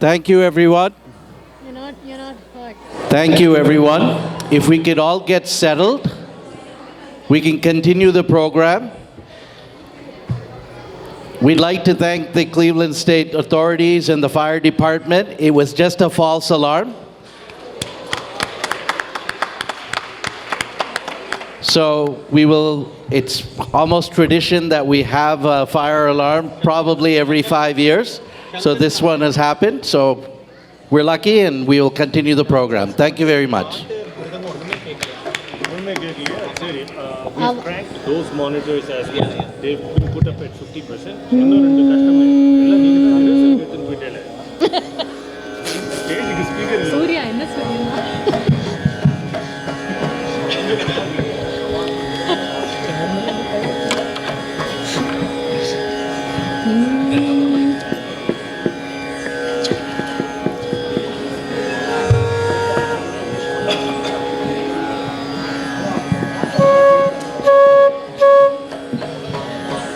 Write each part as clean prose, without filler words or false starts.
Thank you, everyone. You're not hurt. Thank you, everyone. If we could all get settled, we can continue the program. We'd like to thank the Cleveland State authorities and the fire department. It was just a false alarm. So it's almost tradition that we have a fire alarm probably every 5 years. So this one has happened. So we're lucky and we will continue the program. Thank you very much. We tracked those monitors as well. They've been put up at 50%. ಇನ್ನೂ రెండు customer ಎಲ್ಲ ನೀನು rehearsal ಗೆದ್ದು ಬಿಟ್ಟೆಲ್ಲ ಸ್ಟೇಜಿಗೆ speaker ಇಲ್ಲ ಸೂರ್ಯ என்ன ಸೂರ್ಯ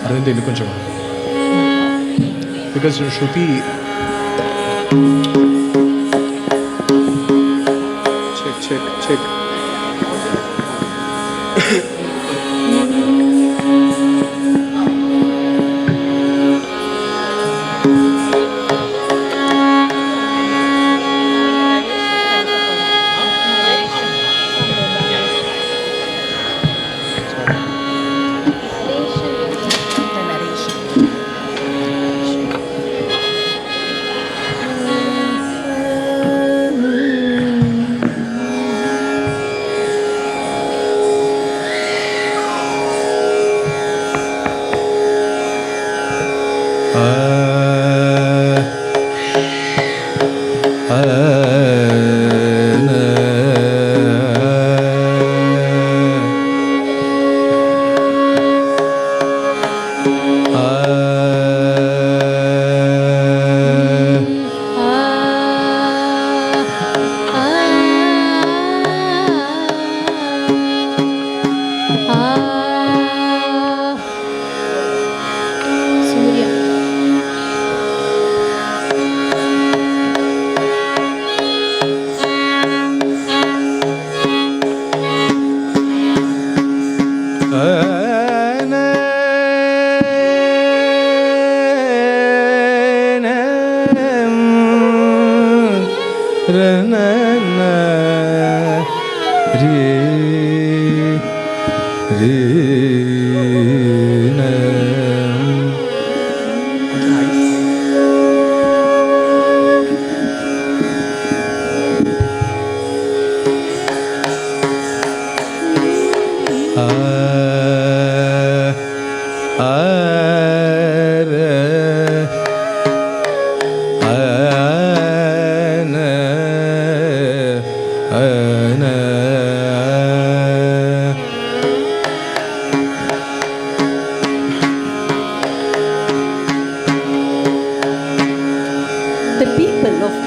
అరవింద్ ఇల్లు కొంచెం because Shruti check check check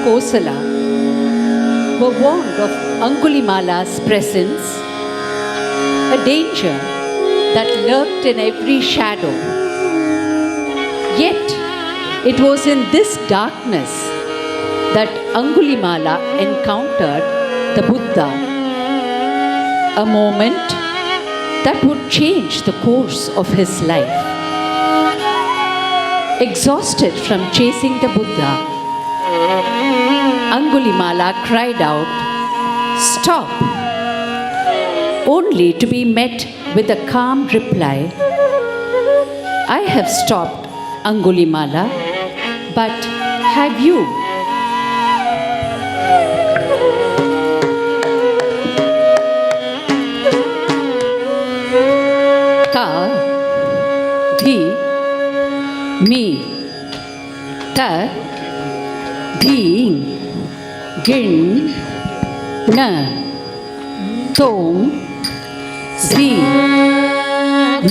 Kosala were warned of Angulimala's presence, a danger that lurked in every shadow. Yet, it was in this darkness that Angulimala encountered the Buddha, a moment that would change the course of his life. Exhausted from chasing the Buddha, Angulimala cried out, "Stop!" only to be met with a calm reply, "I have stopped, Angulimala, but have you?" Ka, Dhi, Mi, Ta, Ding, Gin, Na, Tong, Zi,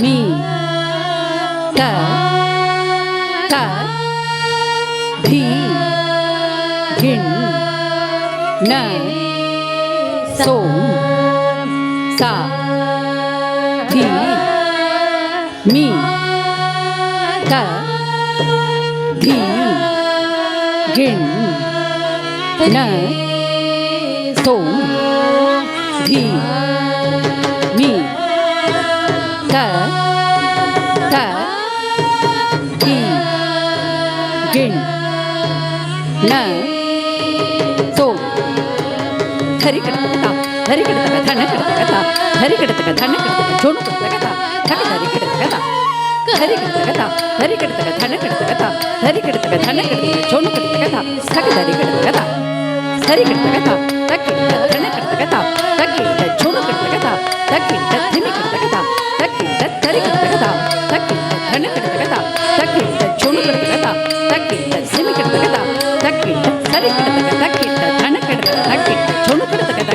Mi, Ta, Ta, Dhi, Gin, Na, Tong, Sa, Dhi, Mi, Ta, Dhi, Gin, न तो धी मी त गी गिण न तो धरी कड़ता धरी कड़ता धन कड़ता धरी कड़ता धन कड़ता छोड़ कड़ता थक धरी कड़ता धरी कड़ता धरी कड़ता धन कड़ता धरी कड़ता धन कड़ता छोड़ कड़ता थक धरी कड़ता धरी कड़ता तक धन कड़ता तक छोड़ कड़ता तक धिमी कड़ता तक धरी कड़ता तक धन कड़ता तक छोड़ कड़ता तक धिमी कड़ता तक धरी कड़ता तक धन कड़ता तक छोड़ कड़ता तक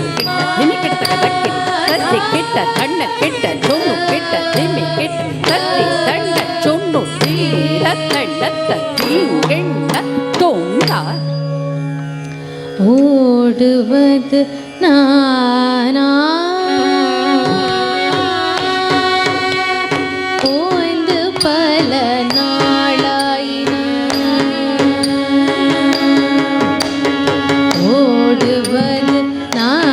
धिमी कड़ता तक तत्ति किट्ट धन किट्ट छोड़ किट्ट धिमी किट्ट तत्ति दंड छोड़ धिमी रत्त தீங்கெண்ண தோன்றா ஓடுவது நானா ஓய்ந்து பல நாளாயின ஓடுவது நானா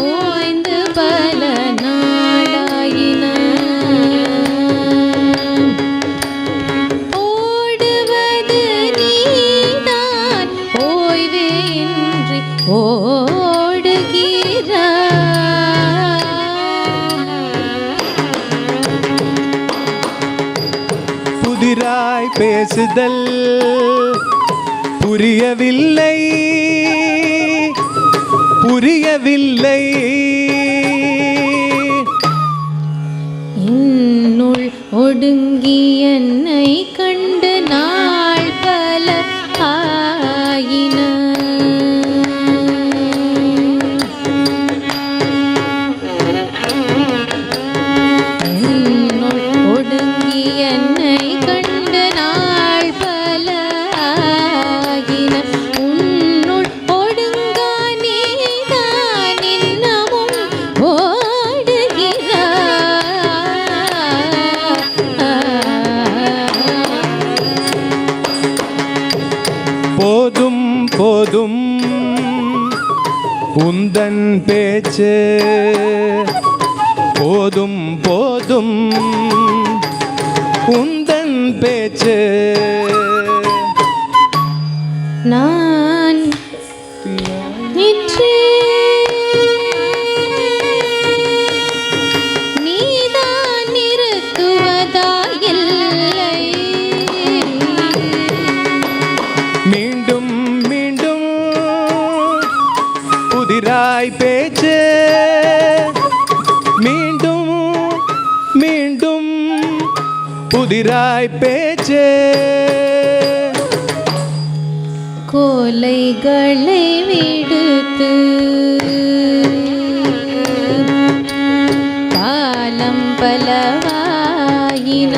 ஓய்ந்து பல நாளாயின ஓடுவது நீதான் ஓய்வின்றி ஓடுகிறாய். புதிராய் பேசுதல் புரியவில்லை புரியவில்லை என்னுள் ஒடுங்கி என்னை கண்டு நாள் பல ஆயின என்னுள் ஒடுங்கி என்னை கண்டு நாள் பல ஆயின உன்னுள் ஒடுங்கா நீதான் இன்னமும் போதும் போதும் உந்தன் பேச்சு போதும் போதும் உந்தன் பேச்சு நான் நின்றே நீதான் நிறுத்துவதாயில்லை மீண்டும் மீண்டும் புதிராய் பேச்சு மீண்டும் மீண்டும் புதிராய் பேச்சு கோலைகளை விடுத்து காலம் பலவாயின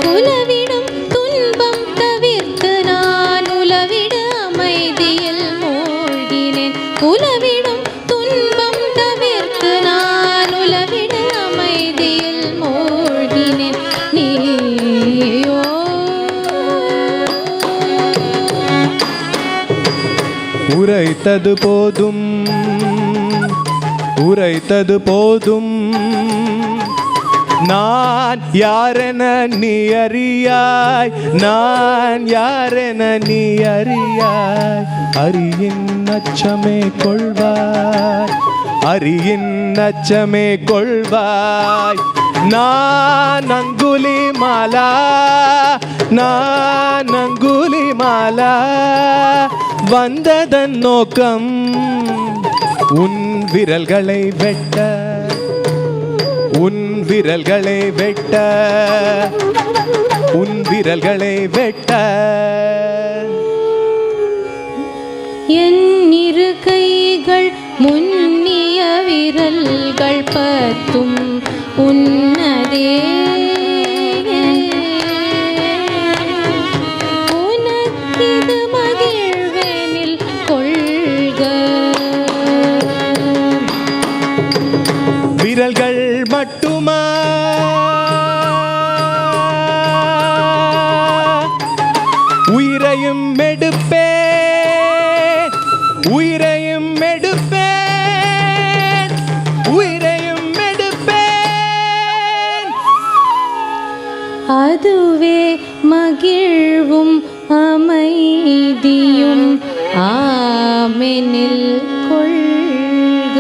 குலவிடும் துன்பம் தவிர்த்து நான் உலவிட அமைதியில் மூழ்கினேன் குலவிடும் துன்பம் தவிர்த்து நான் உலவிட அமைதியில் மூழ்கினேன் நீயோ உரைத்தது போதும் உரைத்தது போதும் நான் யாரென நீ அறியாய் நான் யாரென நீ அறியாய் அரியின் அச்சமே கொள்வாய் அரியின் அச்சமே கொள்வாய் நான் அங்குலிமாலா நான் அங்குலிமாலா வந்ததன் நோக்கம் உன் விரல்களை வெட்ட உன் விரல்களை வெட்ட உன் விரல்களை வெட்ட என் இரு கைகள் முன்னிய விரல்கள் பத்தும் உன்னதே உனக்கிது மகிழ்வெனில் கொள்க விரல்கள் மட்டுமா அதுவே மகிழ்வும் அமைதியும் ஆமெனில் கொள்க.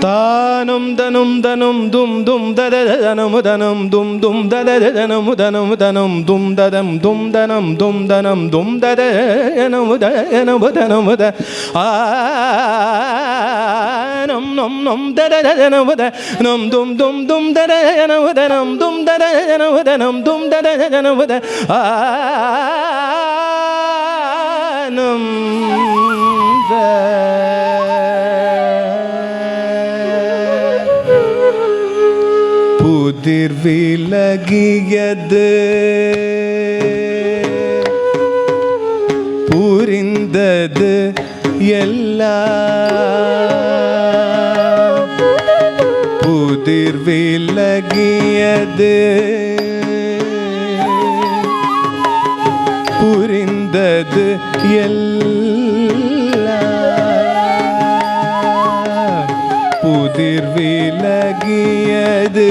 தானம் தனும் தனும் தும் தும் தத தனமு தனம் தும் தும் தத தனமு தனமு தனம் தும் ததம் தும் தனம் தும் தனம் தும் தத தனமு தனமு தனமு த ஆனம் நம் நம் தத தனமு த நம் தும் தும் தும் தத தனமு தனம் தும் தத தனமு தனம் தும் தத தனமு த ஆனம் புதிர் விலகியது புரிந்தது எல்லாம் புதிர் விலகியது புரிந்தது எல்லாம் புதிர் விலகியது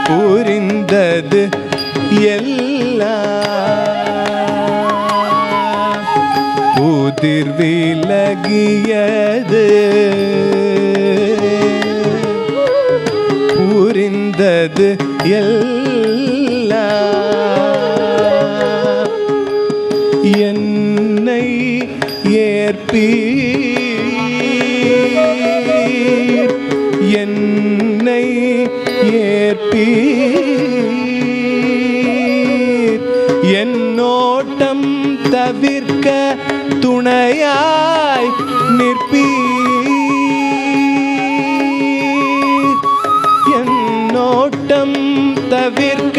புரிந்தது எல்லாம் புதிர் விலகியது புரிந்தது எல்லாம் என்னை ஏற்பீர் என்னை ஏற்பீர் என்னோட்டம் தவிர்க்க துணையாய் நிற்பீர் என்னோட்டம் தவிர்க்க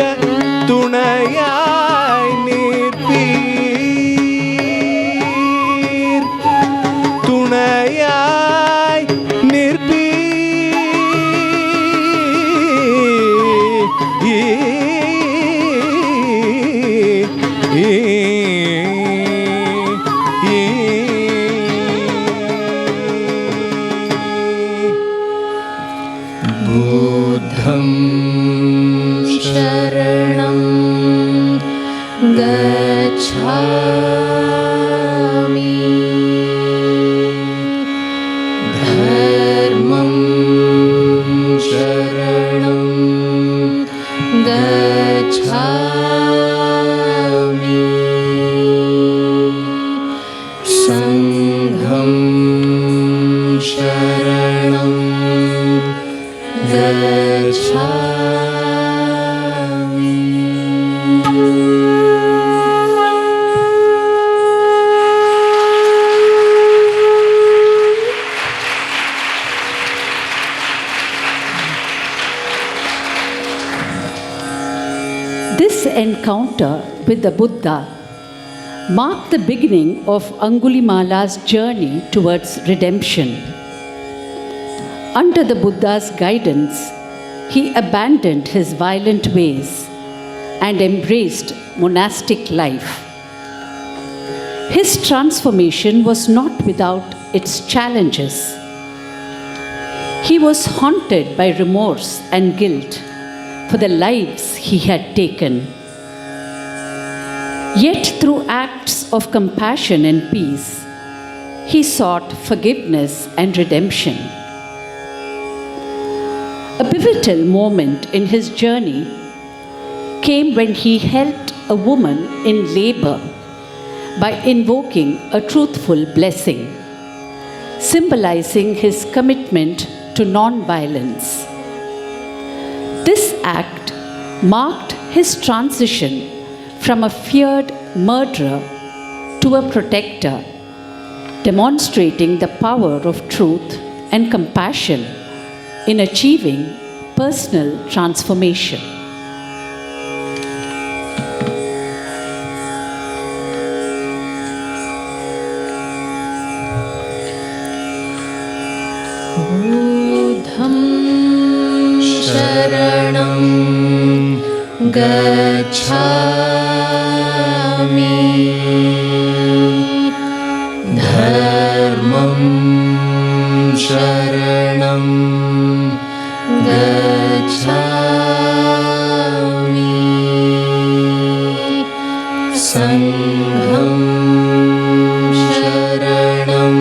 துணையாய் நிற்பீர் துணையாய் बुद्धं शरणं गच्छामि धर्मं शरणं गच्छामि संघं शरणं This encounter with the Buddha marked the beginning of Angulimala's journey towards redemption. Under the Buddha's guidance, he abandoned his violent ways and embraced monastic life. His transformation was not without its challenges. He was haunted by remorse and guilt for the lives he had taken. Yet through acts of compassion and peace, he sought forgiveness and redemption. A pivotal moment in his journey came when he helped a woman in labor by invoking a truthful blessing, symbolizing his commitment to non-violence. This act marked his transition from a feared murderer to a protector, demonstrating the power of truth and compassion in achieving personal transformation. बुद्धं शरणं गच्छामि धर्मं शरणं Sangham Sharanam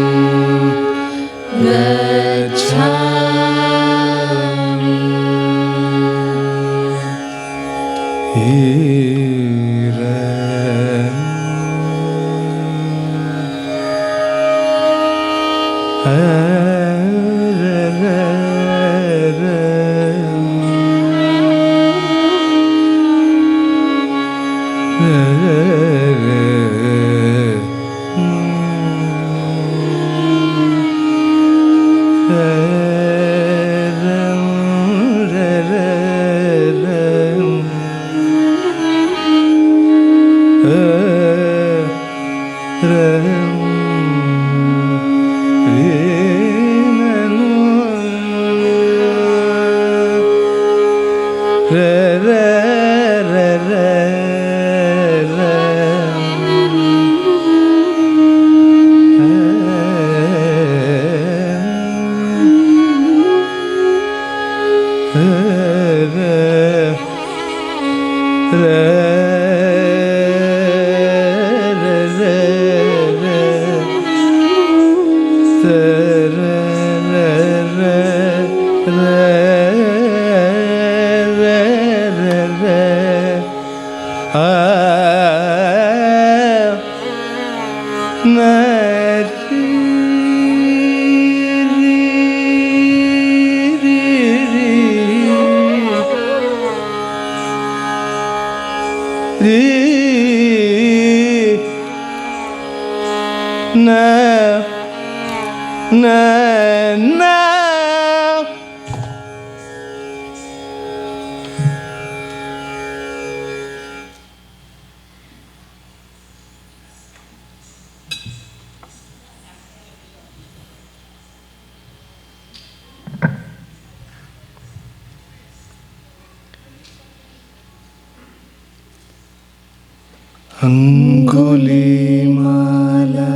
Angulimala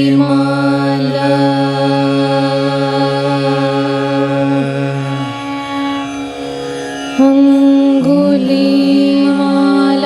Angulimala Angulimala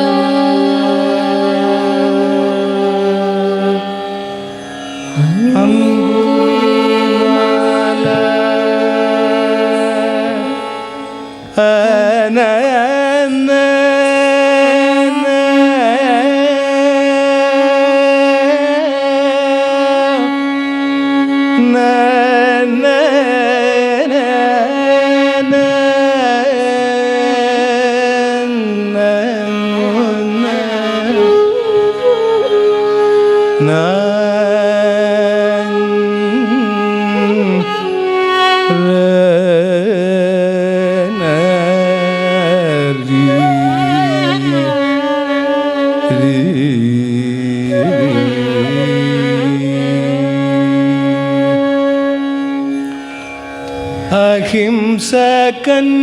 அஹிம்சகன்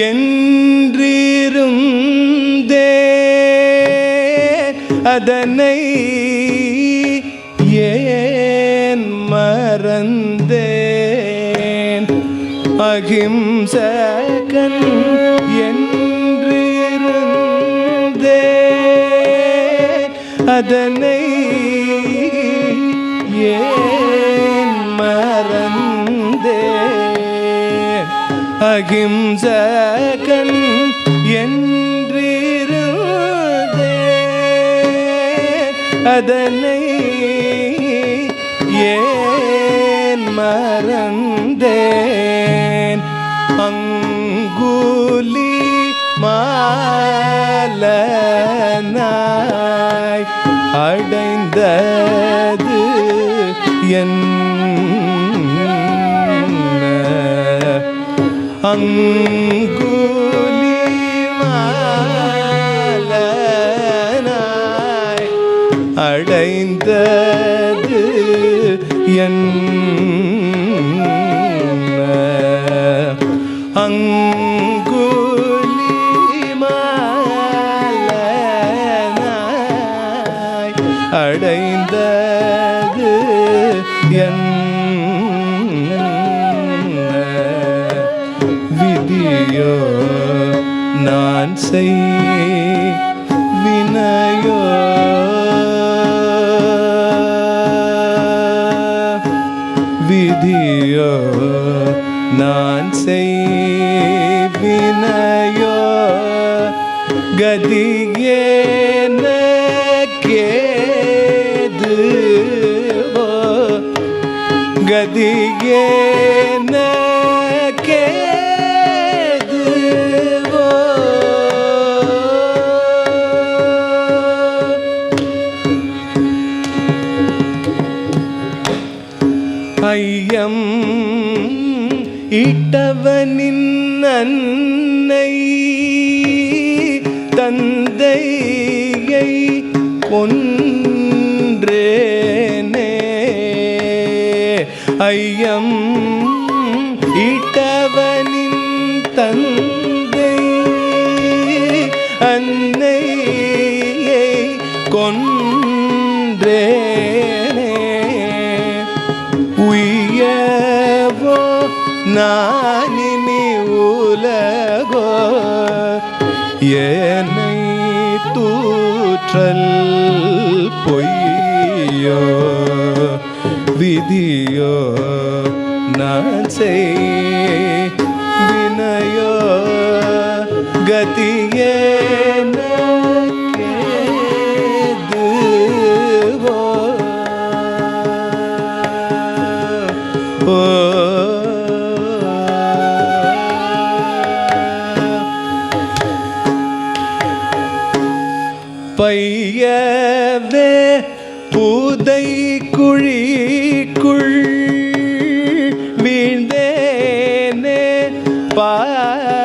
என்றிருந்தே அதனை ஏன் மறந்தேன் அஹிம்சகன் என்றிருந்தே அதனை ஏன் மறந்தேன் அஹிம்சகன் என்றிருந்தே அதனை ஏன் மறந்தேன் அங்குலி மாலனாய் அடைந்தது அங்குலிமாலனாய் அடைந்தது அங்குலிமாலனாய் அடைந்தது என்ன விதியோ நான் செய் வினையோ விதியோ நான் செய்வினையோ கதியேனக்கேதுவோ கதியேனக்கேதுவோ ஐயம் இட்டவனின் அன்னை தந்தையை கொன்றேனே ஐயம் இட்டவனின் தந்தை அன்னையை கொன்றேனே உய்யவோ நானினி உலகோ ஏனை தூற்றல் பொய்யோ விதியோ நான் செய் வினையோ கதியேனக்கேதுவோ பையவே பூதை குழிக்குள் வீழ்ந்தேனே பாணரகு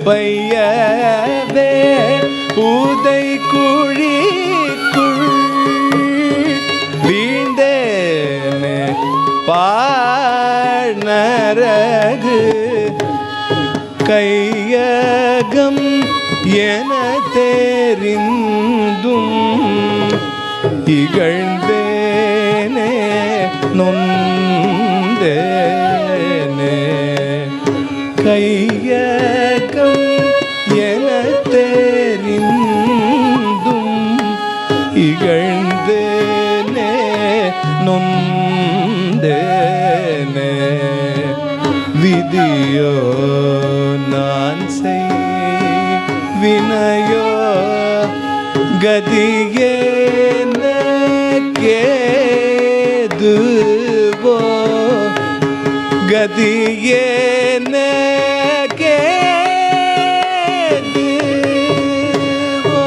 பையவே பூதை குழிக்குள் வீழ்ந்தேனே பாணரகு கையகம் என தெரிந்தும் இகழ்ந்தேனே நொந்தேனே கையகம் என தெரிந்தும் இகழ்ந்தேனே நொந்தேனே விதியோ நான் செய் வினையோ கதியேனக்கேதுவோ கதியேனக்கேதுவோ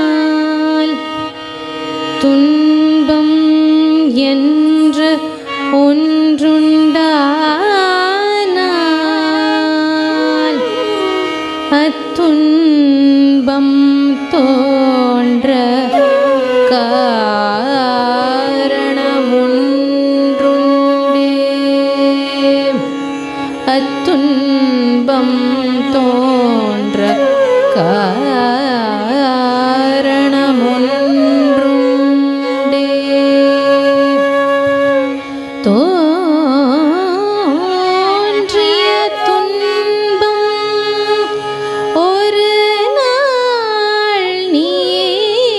ஒன்றுண்டானால் துன்பம் என்று ஒன்றுண்டானால் அத்துன்பம் தோன்ற காரணமொன்றுண்டே. அத்துன்பம் தோன்ற காரணமொன்றுண்டே. தோன்றிய துன்பம் ஒரு நாள் நீங்கிட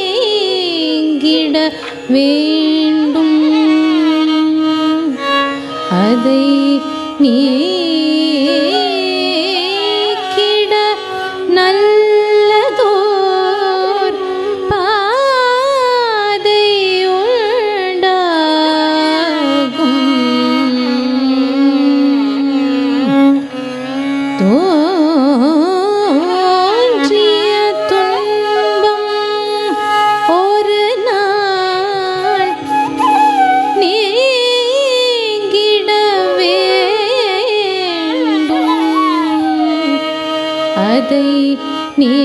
வேண்டும். அதை நீக்கிட நல்லதோர் பாதை உண்டாகும். தோன்றிய துன்பம் ஒரு நாள் நீங்கிட வேண்டும். அதை நீக்கிட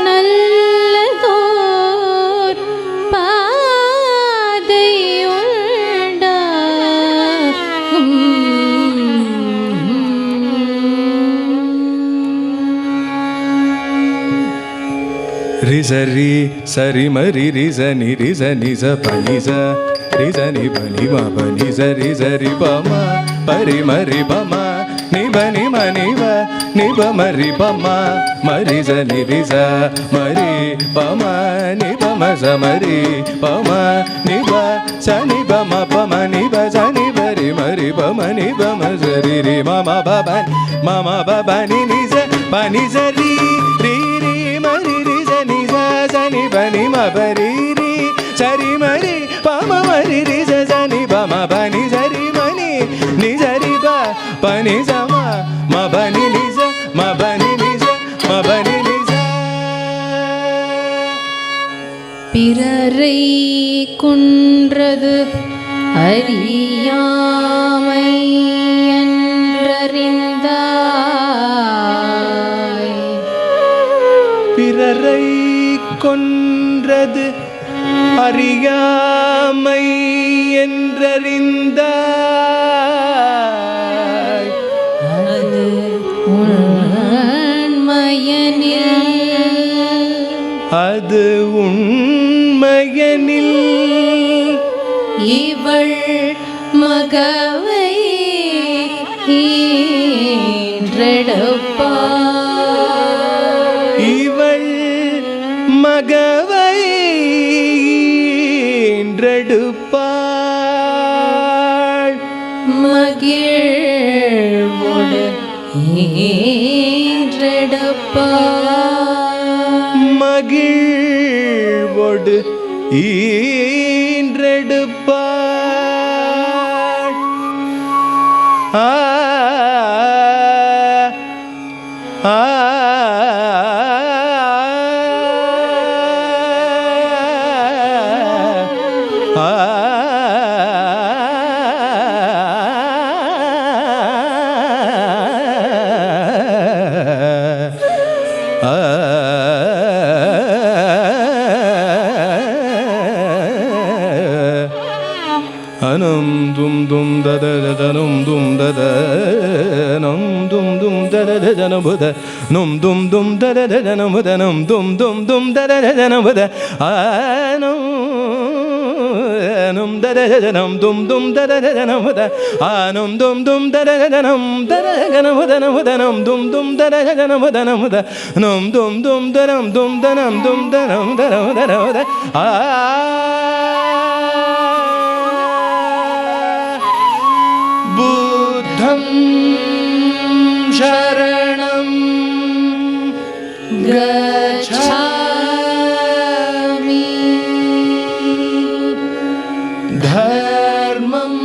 நல்லதோர் பாதை உண்டாகும். ரிசரி சரி மரி ரிசனி ரிசனிச பனிச ரிசனி பனி பனி சரி சரி பம பரி மரி பம நிபனி மணிவ நிப மரி பம மரி சனி ரிச மரி பம நிபம சமரி பம நிப சனி பம பம நிப சனி பரி மரி பம நிபம சரி ரி மம பபன் மம பபனி நிச பனி சரி ரி ரி மரி ரி சனி சனி பனி மபரி ரி சரி மரி பம மரி ரி சனி பம பனி சரி மணி நி சரி ப பனி சம மபனி நிச மபனி நிச மபனி நிச. பிறரை கொன்றது அறியாமை என்றறிந்தாய். பிறரை கொன்றது அறியாமை என்றறிந்தாய். அது உண்மையெனில் அது உண்மையெனில் இவள் மகவை ஈன்றெடுப்பாள். இவள் மகவை ஈன்றெடுப்பாள். மகிழ்வோடு ஈன்றெடுப்பாள். மகிழ்வோடு ஈன்றெடுப்பாள். ஆ ஆ anum dum dum da da da da num dum da da num dum dum da da da da num da num dum dum da da da da num da num dum dum dum da da da da num da anum da da da num dum dum da da da num da anum dum dum da da da num da da da num da num dum dum da da da num da num dum dum da num dum da num dum da num da num da buddham sharanam gacchami. dharmam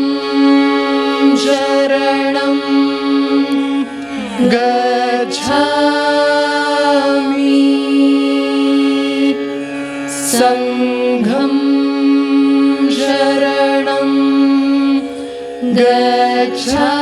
शरणं गच्छामि संघं शरणं गच्छामि.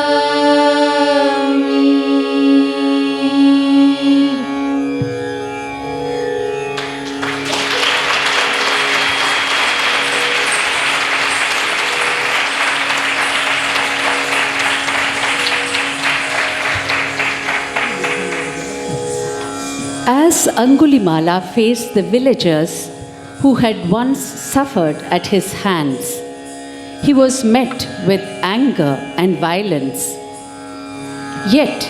As Angulimala faced the villagers who had once suffered at his hands, he was met with anger and violence. Yet,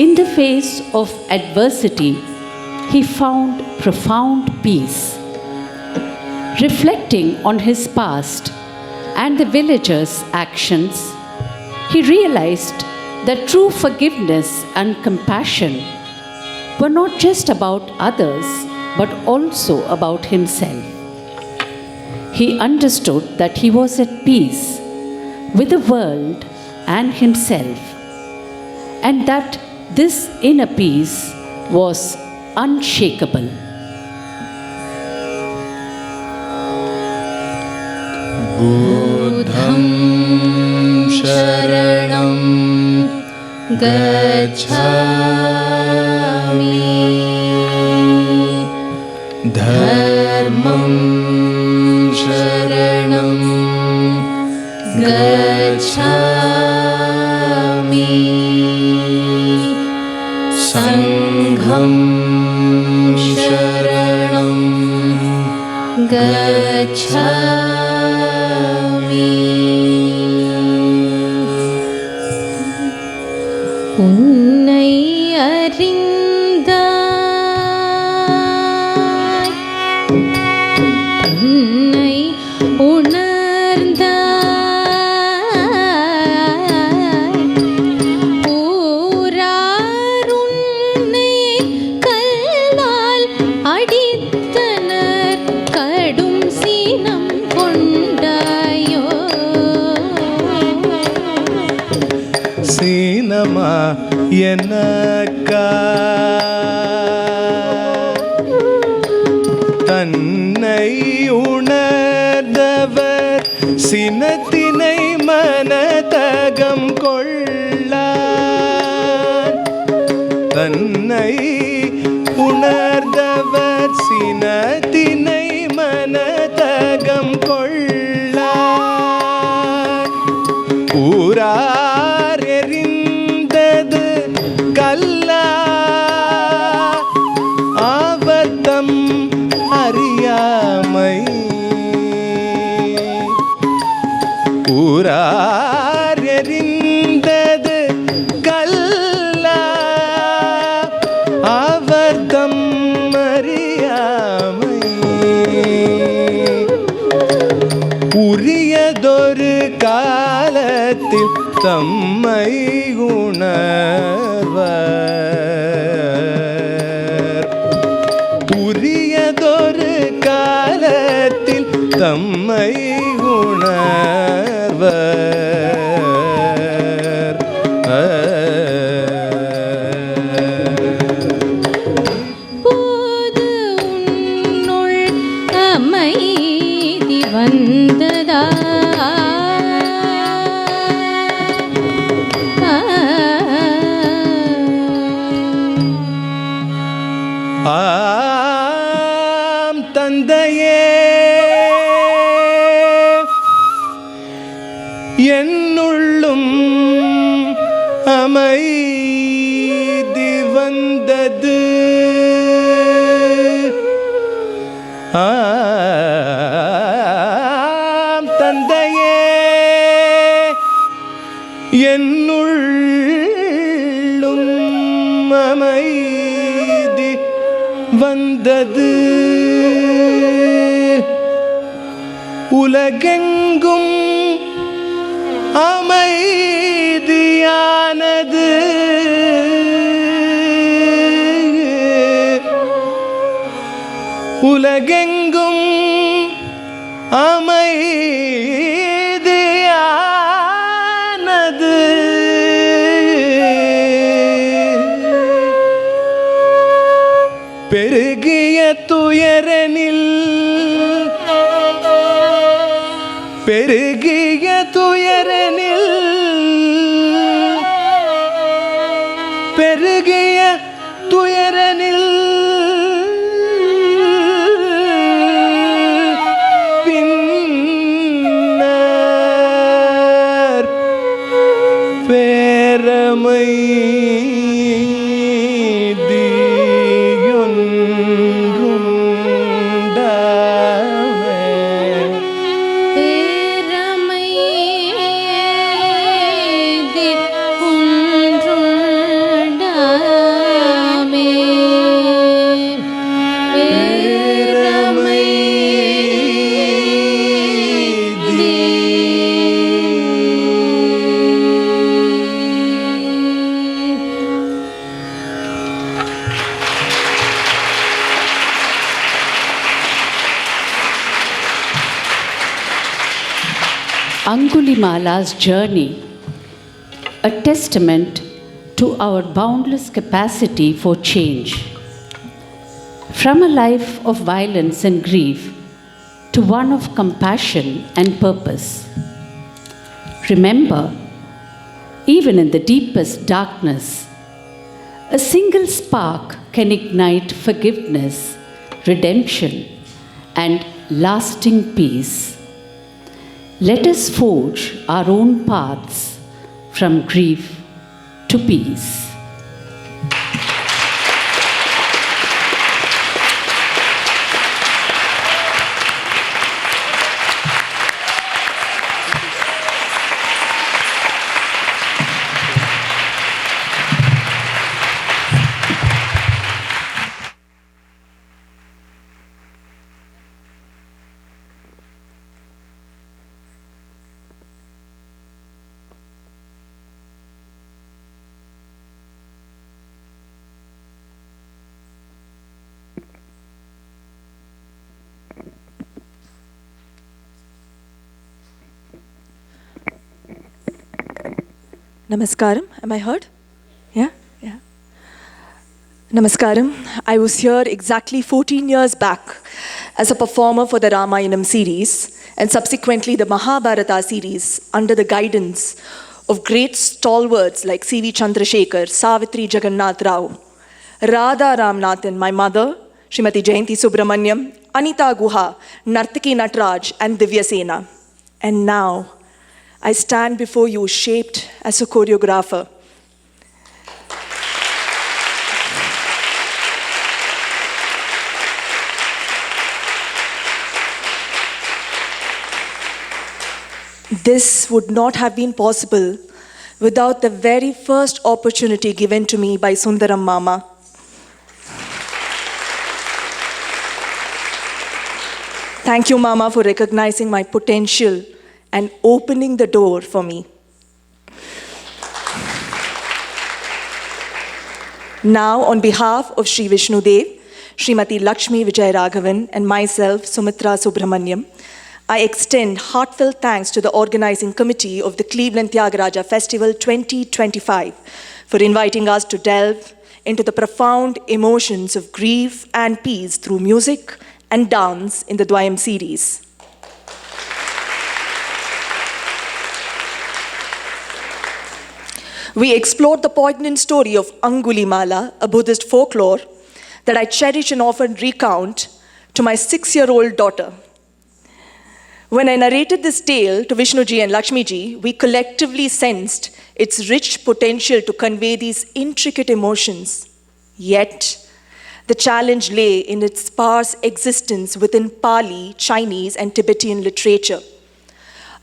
in the face of adversity, he found profound peace. Reflecting on his past and the villagers' actions, he realized that true forgiveness and compassion were not just about others, but also about himself. He understood that he was at peace with the world and himself, and that this inner peace was unshakable. बुद्धं शरणं गच्छामि धर्मं शरणं गच्छामि संघं शरणं गच्छामि. உன்னை அறிந்தாய் உன்னை உணர்ந்தாய் ஊரார் உன்னை கல்லால் அடித்தனர் கடும் சீனம் கொண்டாயோ சீனமா எனக்கா தன்னை உணர்ந்தவர் சினத்தினை மனதகம் கொள்ளார் தன்னை உணர்ந்தவர் சினத்தினை மனதகம் கொள்ளார் ஊரார் எறிந்தது கல்லா ஆவத்தம் அறியாமை ஊரார் எறிந்தது கல்லா ஆவத்தம் அறியாமை உரியதொரு காலத்தில் தம்மை உணர்வர் உரியதொரு காலத்தில் தம்மை உணர்வர் போது உன்னுள் அமைதி வந்ததா ஆம் தந்தையே என்னுள்ளும் அமைதி வந்தது ஆம் தந்தையே என்னுள்ளும் அமைதி வந்தது உலகெங்கும் அமைதியானது உலகெங்கும் அமைதியானது பெருகிய துயரனில் பெருகிய துயரனில் பெருகிய துயரனில் பின்னர் பேரமை Angulimala's journey, a testament to our boundless capacity for change. From a life of violence and grief to one of compassion and purpose. Remember, even in the deepest darkness, a single spark can ignite forgiveness, redemption, and lasting peace. Let us forge our own paths from grief to peace. Namaskaram. Am I heard? Yeah? Yeah. Namaskaram. I was here exactly 14 years back as a performer for the Ramayanam series and subsequently the Mahabharata series under the guidance of great stalwarts like C.V. Chandrasekhar, Savitri Jagannath Rao, Radha Ramnathan, my mother, Srimati Jayanti Subramanyam, Anita Guha, Nartaki Natraj and Divya Sena. And now, I stand before you shaped as a choreographer. This would not have been possible without the very first opportunity given to me by Sundaram Mama. Thank you, Mama, for recognizing my potential and opening the door for me. Now, on behalf of Sri Vishnu Dev, Srimati Lakshmi Vijay Raghavan, and myself, Sumitra Subramanyam, I extend heartfelt thanks to the organizing committee of the Cleveland Tyagaraja Festival 2025 for inviting us to delve into the profound emotions of grief and peace through music and dance in the Dwayam series. We explored the poignant story of Angulimala, a Buddhist folklore that I cherish and often recount to my 6-year-old daughter. When I narrated this tale to Vishnuji and Lakshmiji, we collectively sensed its rich potential to convey these intricate emotions. Yet, the challenge lay in its sparse existence within Pali, Chinese, and Tibetan literature.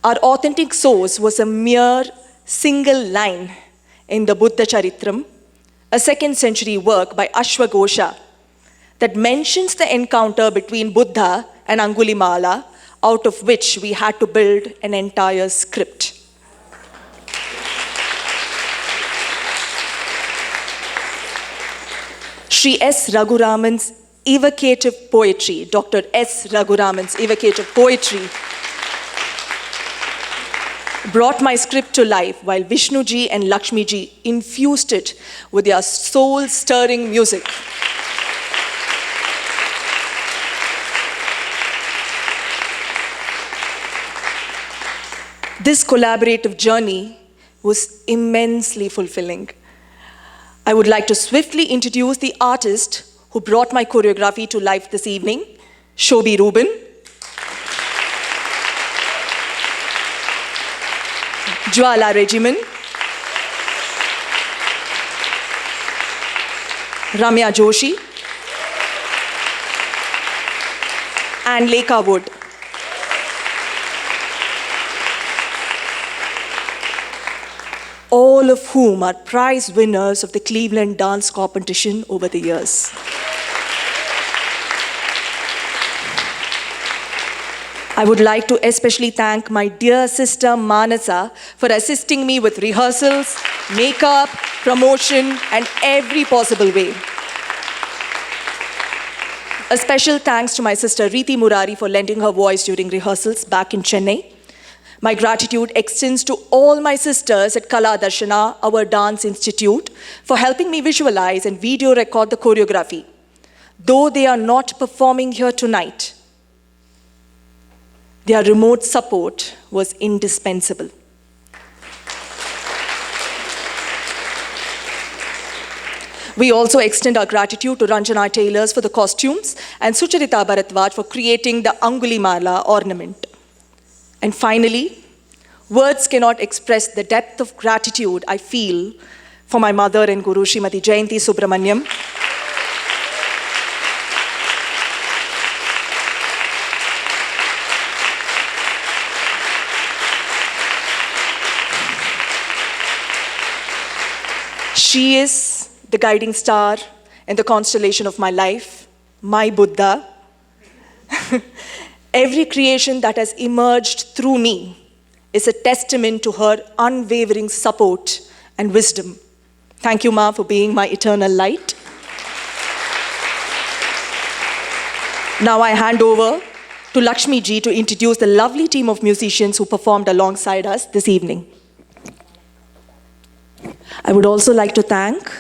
Our authentic source was a mere single line in the Buddha Charitram, a 2nd century work by Ashwagosha that mentions the encounter between Buddha and Angulimala, out of which we had to build an entire script. Sri S. Raghuraman's evocative poetry, Dr. S. Raghuraman's evocative poetry, brought my script to life while Vishnuji and Lakshmiji infused it with their soul-stirring music. This collaborative journey was immensely fulfilling. I would like to swiftly introduce the artist who brought my choreography to life this evening, Shobi Rubin. Jwala Regimen. Ramya Joshi. And Lekha Wood. All of whom are prize winners of the Cleveland Dance Competition over the years. I would like to especially thank my dear sister Manasa for assisting me with rehearsals, makeup, promotion, and every possible way. A special thanks to my sister Riti Murari for lending her voice during rehearsals back in Chennai. My gratitude extends to all my sisters at Kala Darshana, our dance institute, for helping me visualize and video record the choreography. Though they are not performing here tonight, their remote support was indispensable. We also extend our gratitude to Ranjana Tailors for the costumes and Sucharita Bharadwaj for creating the Angulimala ornament. And finally, words cannot express the depth of gratitude I feel for my mother and Guru Srimati Jayanti Subramaniam. She is the guiding star and the constellation of my life, my Buddha. Every creation that has emerged through me is a testament to her unwavering support and wisdom. Thank you, Ma, for being my eternal light. Now I hand over to Lakshmi Ji to introduce the lovely team of musicians who performed alongside us this evening. I would also like to thank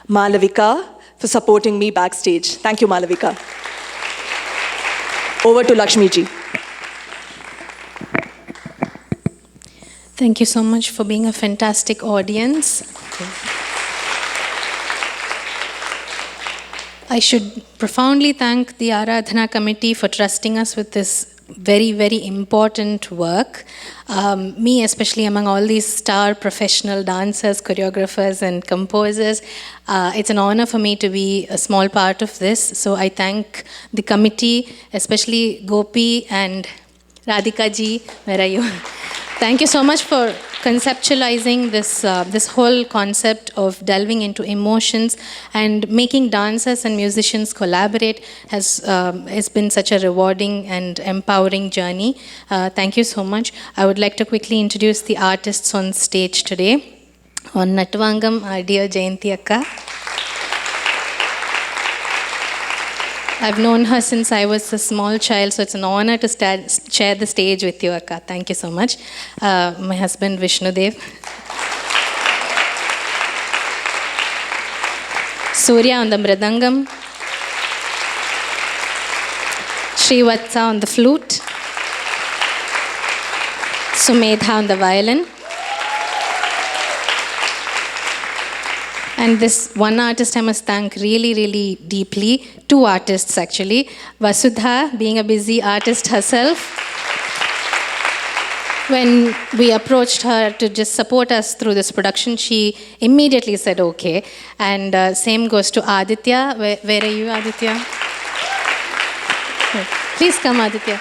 Malavika for supporting me backstage. Thank you, Malavika. Over to Lakshmi Ji. Thank you so much for being a fantastic audience. I should profoundly thank the Aradhana committee for trusting us with this very, very important work. Me, especially among all these star professional dancers, choreographers, and composers, it's an honor for me to be a small part of this. So I thank the committee, especially Gopi and Radhika Ji. Where are you? Thank you so much for conceptualizing this whole concept of delving into emotions and making dancers and musicians collaborate has been such a rewarding and empowering journey. Thank you so much. I would like to quickly introduce the artists on stage today. On Natvangam, our dear Jayanti Akka. I've known her since I was a small child, so it's an honor to share the stage with you, Akka. Thank you so much. My husband, Vishnudev. Surya on the mridangam. Srivatsa on the flute. Sumedha on the violin. And this one artist I must thank really, really deeply. Two artists actually. Vasudha, being a busy artist herself. When we approached her to just support us through this production, she immediately said okay. And same goes to Aditya. Where are you, Aditya? Please come, Aditya.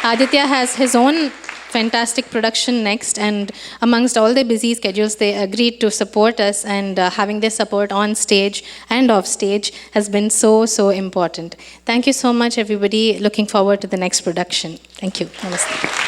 Aditya has his own fantastic production next, and amongst all their busy schedules, they agreed to support us, and having their support on stage and off stage has been so, so important. Thank you so much, everybody. Looking forward to the next production. Thank you. Namaste.